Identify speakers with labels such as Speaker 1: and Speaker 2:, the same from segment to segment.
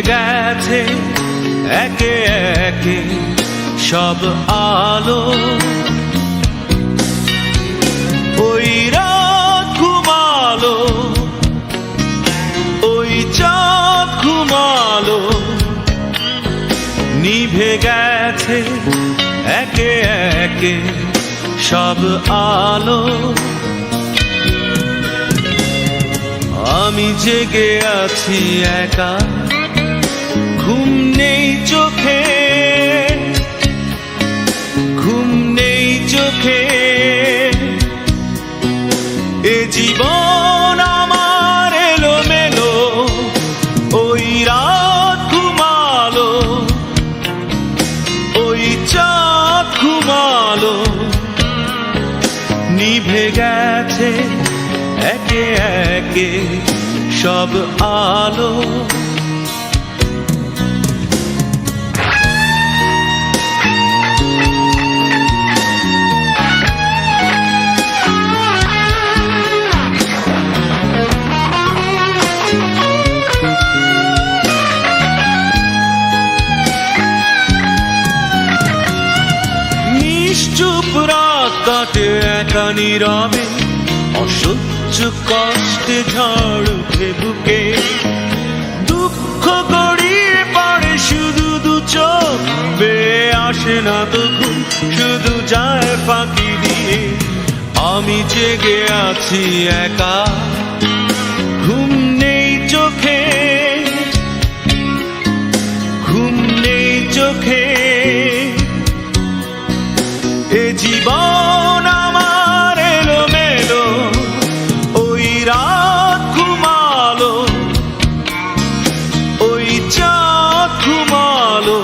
Speaker 1: গেছে একে একে সব আলো। ওই রাত ঘুমালো, ওই চাঁদ ঘুমালো, নিভে গেছে একে একে সব আলো। আমি জেগে আছি একা, ঘুম নেই চোখে, ঘুম নেই চোখে। এ জীবন আমার এলোমেলো, ওই রাত ঘুমালো, ওই চাঁদ ঘুমালো, নিভে গেছে একে একে সব আলো। নিশ্চুপ রাত কাটে একা নীরবে, অসহ্য কষ্টে ঝড় উঠে বুকে। দুঃখ গড়িয়ে পড়ে শুধু দু চোখ, বেয়ে আসে না তো ঘুম, শুধু যায় ফাঁকি দিয়ে। আমি জেগে আছি একা, ঘুম নেই চোখে, ঘুম নেই চোখে। এ জীবন আমার এলোমেলো, ওই রাত ঘুমালো, ওই চাঁদ ঘুমালো,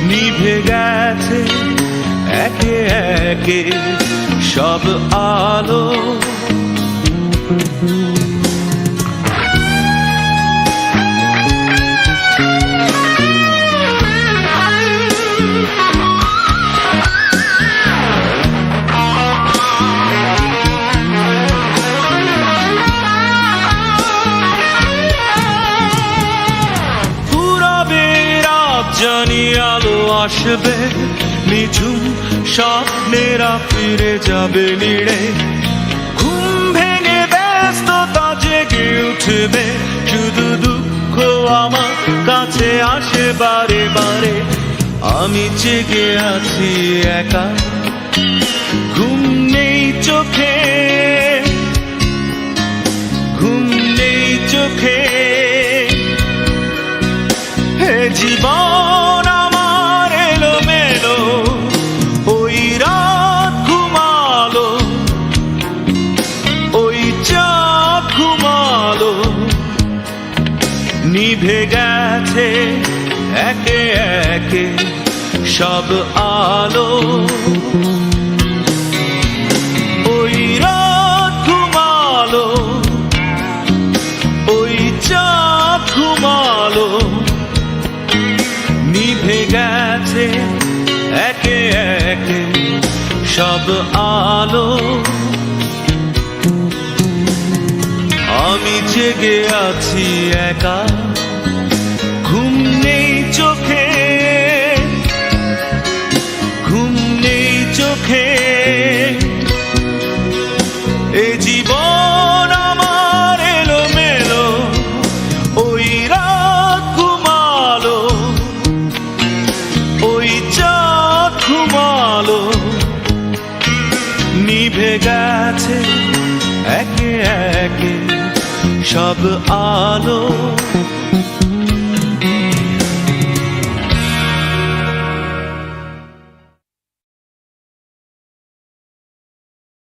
Speaker 1: নিভে গেছে একে একে সব আলো। জানি আলো আসবে, নিঝুম স্বপ্নেরা ফিরে যাবে নিড়ে। ঘুম ভেঙে ব্যস্ততা জেগে উঠবে, শুধু দুঃখ আমার কাছে আসে বারে বারে। আমি জেগে আছি একা, ঘুম নেই চোখে, ঘুম নেই চোখে। হে জীবন আমার এলোমেলো, ওই রাত ঘুমালো, ওই চাঁদ ঘুমালো, নিভে গেছে একে একে সব আলো। ওই রাত ঘুমালো, ওই চাঁদ ঘুমালো, নিভে গেছে একে একে সব আলো। আমি জেগে আছি একা, ঘুম নেই চোখে, ঘুম নেই চোখে। এ জীবন আমার এলোমেলো, ওই রাত ঘুমালো, ওই চাঁদ ঘুমালো, নিভে গেছে একে একে সব আলো।